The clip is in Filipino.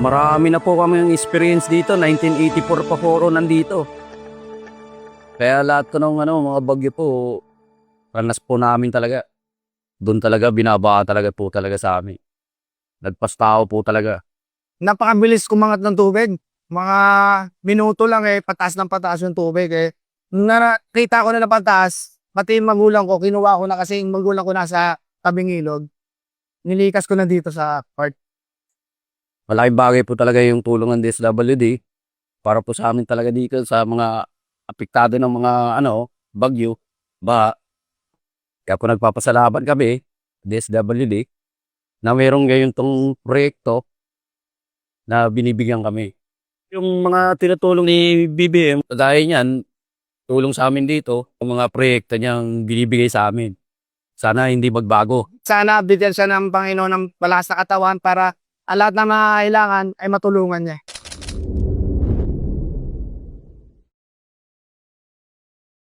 Marami na po kami yung experience dito. 1984 pa po nandito. Kaya lahat ko ng mga bagyo po, ranas po namin talaga. Doon talaga, binabaa talaga po talaga sa amin. Nagpastao po talaga. Napakabilis kumangat ng tubig. Mga minuto lang pataas ng pataas yung tubig Nung nakita ko na pataas, pati yung magulang ko, kinuha ko na kasi yung magulang ko nasa tabing ilog. Nilikas ko na dito sa part. Malaking bagay po talaga yung tulong ng DSWD para po sa amin talaga dito sa mga apektado ng mga bagyo, baha. Kaya po nagpapasalamat kami, DSWD, na mayroong ngayon tong proyekto na binibigyan kami. Yung mga tinutulong ni BBM, dahil niyan, tulong sa amin dito, yung mga proyekto niyang binibigay sa amin. Sana hindi magbago. Sana updatean siya ng Panginoon ng balas na katawan para lahat na mga kailangan ay matulungan niya.